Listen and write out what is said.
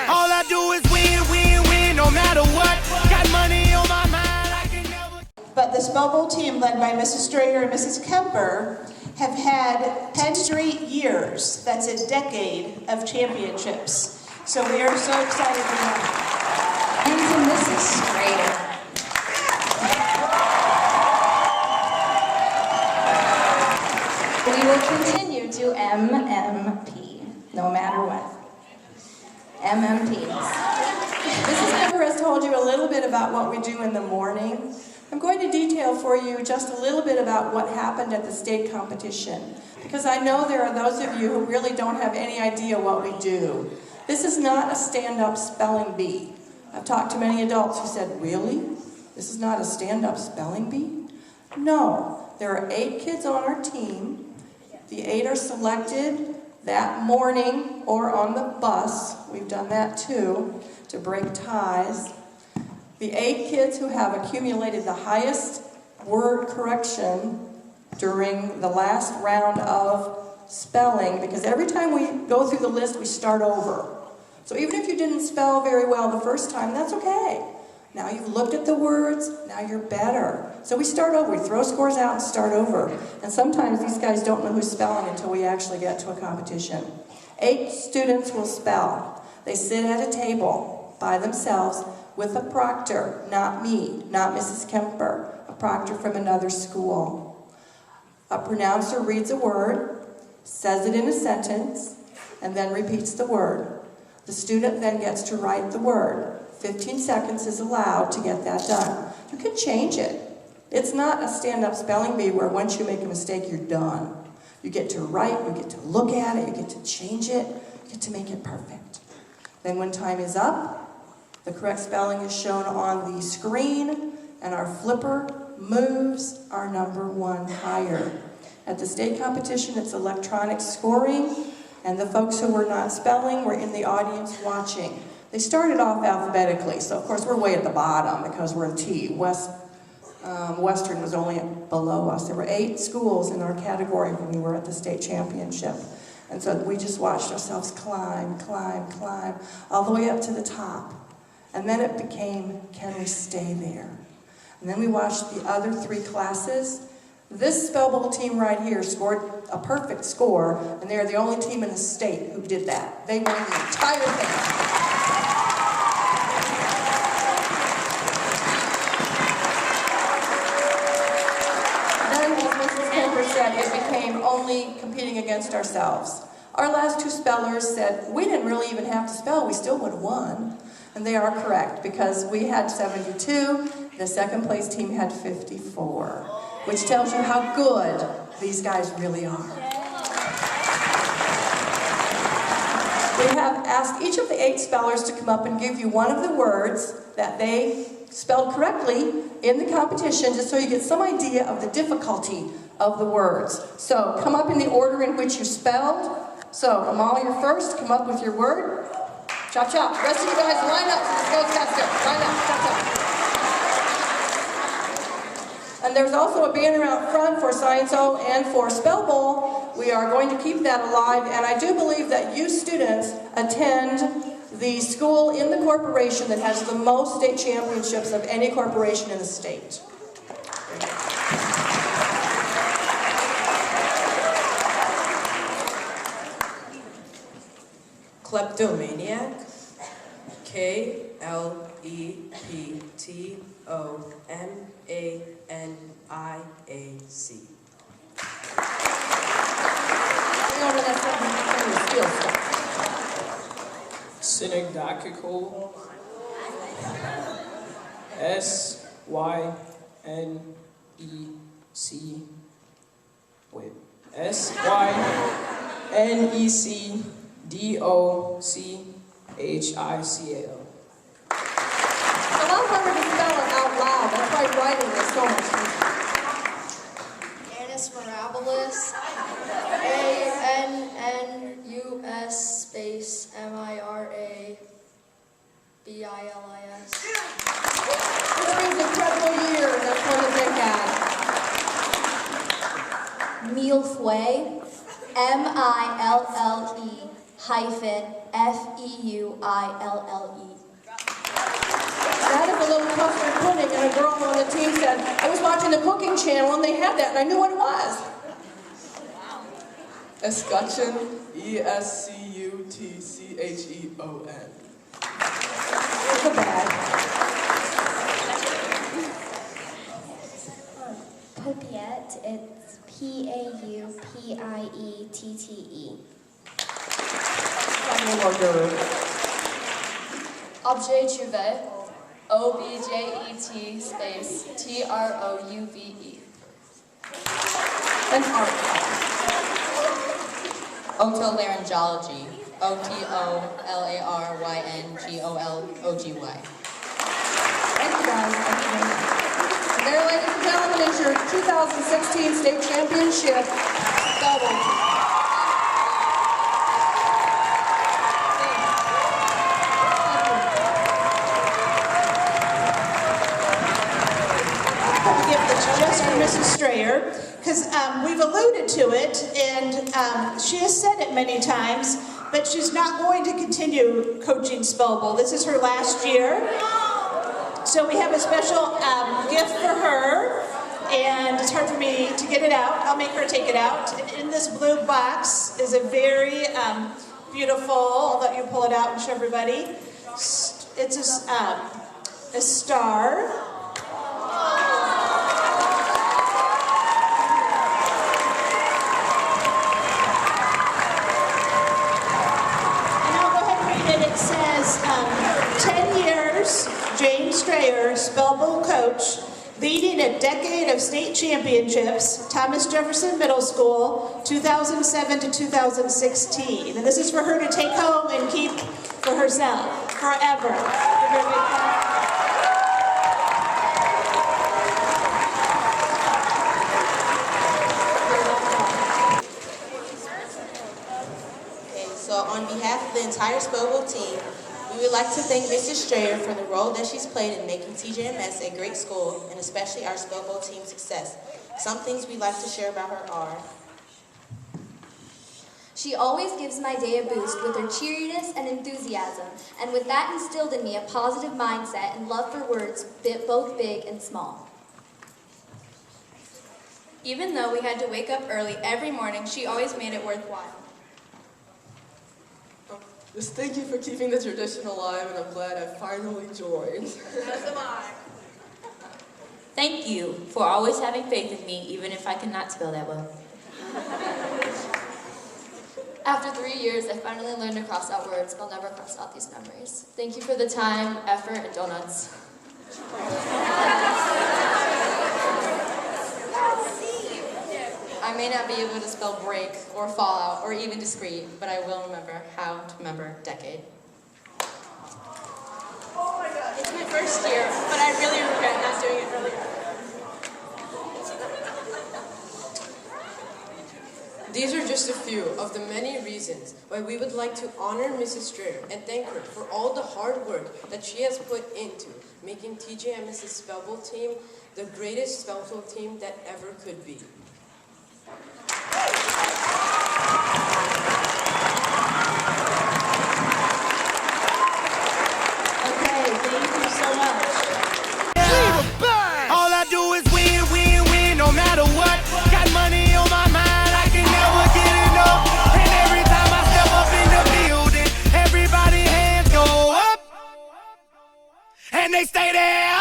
All I do is win, win, win, no matter what. Got money on my mind, I can never. But the spellbowl team, led by Mrs. Strayer and Mrs. Kemper, have had 10 straight years. That's a decade of championships. So we are so excited for that. And to Mrs. Strayer. We will continue to MMP, no matter what. MMPs. Mrs. Kemper has told you a little bit about what we do in the morning. I'm going to detail for you just a little bit about what happened at the state competition, because I know there are those of you who really don't have any idea what we do. This is not a stand-up spelling bee. I've talked to many adults who said, really? This is not a stand-up spelling bee? No, there are 8 kids on our team. The 8 are selected that morning or on the bus, we've done that too, to break ties. The 8 kids who have accumulated the highest word correction during the last round of spelling, because every time we go through the list, we start over. So even if you didn't spell very well the first time, that's okay. Now you've looked at the words, now you're better. So we start over, we throw scores out and start over. And sometimes these guys don't know who's spelling until we actually get to a competition. 8 students will spell. They sit at a table by themselves with a proctor, not me, not Mrs. Kemper, a proctor from another school. A pronouncer reads a word, says it in a sentence, and then repeats the word. The student then gets to write the word. 15 seconds is allowed to get that done. You can change it. It's not a stand-up spelling bee where once you make a mistake, you're done. You get to write, you get to look at it, you get to change it, you get to make it perfect. Then when time is up, the correct spelling is shown on the screen, and our flipper moves our number 1 higher. At the state competition, it's electronic scoring, and the folks who were not spelling were in the audience watching. They started off alphabetically, so of course we're way at the bottom because we're a T. Western was only below us. There were 8 schools in our category when we were at the state championship. And so we just watched ourselves climb, climb, climb, all the way up to the top. And then it became, can we stay there? And then we watched the other 3 classes. This spellbowl team right here scored a perfect score, and they're the only team in the state who did that. They won the entire thing. It became only competing against ourselves. Our last 2 spellers said, we didn't really even have to spell, we still would have won. And they are correct, because we had 72, the second place team had 54, which tells you how good these guys really are. We have asked each of the 8 spellers to come up and give you one of the words that they spelled correctly in the competition, just so you get some idea of the difficulty of the words. So come up in the order in which you spelled. So Amal, you're first. Come up with your word. Chop, chop. The rest of you guys line up so this goes faster. Line up. Chop, chop. And there's also a banner out front for Science O and for Spellbowl. We are going to keep that alive, and I do believe that you students attend the school in the corporation that has the most state championships of any corporation in the state. Kleptomaniac, Kleptomaniac. Synecdochical, Synecdochical. It's a lot harder to spell it out loud. That's why writing is so much easier. Annus mirabilis, ANNUS space MIRABILIS. Which means incredible year, and that's one to think at. Milfway, MILLE hyphen Feuille. That is a little custard pudding, and a girl on the team said, I was watching the cooking channel and they had that and I knew what it was. Escutcheon, Escutcheon. It's a bag. Paupiette, it's Paupiette. Got one more guru. Objet trouvé. Object space Trouve. An art. Otolaryngology. Otolaryngology. Thank you guys. Thank you very much. And there, ladies and gentlemen, is your 2016 state championship double. Just for Mrs. Strayer, because we've alluded to it, and she has said it many times, but she's not going to continue coaching spellbowl. This is her last year, so we have a special gift for her, and it's hard for me to get it out. I'll make her take it out. In this blue box is a very beautiful, I'll let you pull it out and show everybody. It's a star. James Strayer, spellbowl coach, leading a decade of state championships, Thomas Jefferson Middle School, 2007 to 2016. And this is for her to take home and keep for herself, forever. Give her a big clap. Okay, so on behalf of the entire spellbowl team, we would like to thank Mrs. Strayer for the role that she's played in making TJMS a great school, and especially our spellbowl team's success. Some things we'd like to share about her are: She always gives my day a boost with her cheeriness and enthusiasm, and with that instilled in me a positive mindset and love for words, both big and small. Even though we had to wake up early every morning, she always made it worthwhile. Just thank you for keeping the tradition alive, and I'm glad I finally joined. As am I. Thank you for always having faith in me, even if I cannot spell that well. After 3 years, I finally learned to cross out words. I'll never cross out these memories. Thank you for the time, effort, and donuts. I may not be able to spell break or fallout or even discrete, but I will remember how to remember decade. Oh my God. It's my first year, but I really regret not doing it earlier. These are just a few of the many reasons why we would like to honor Mrs. Strayer and thank her for all the hard work that she has put into making TJMS's spellbowl team the greatest spellbowl team that ever could be. Okay, thank you so much. All I do is win, win, win, no matter what. Got money on my mind, I can never get enough. And every time I step up in the building, everybody hands go up. And they stay there.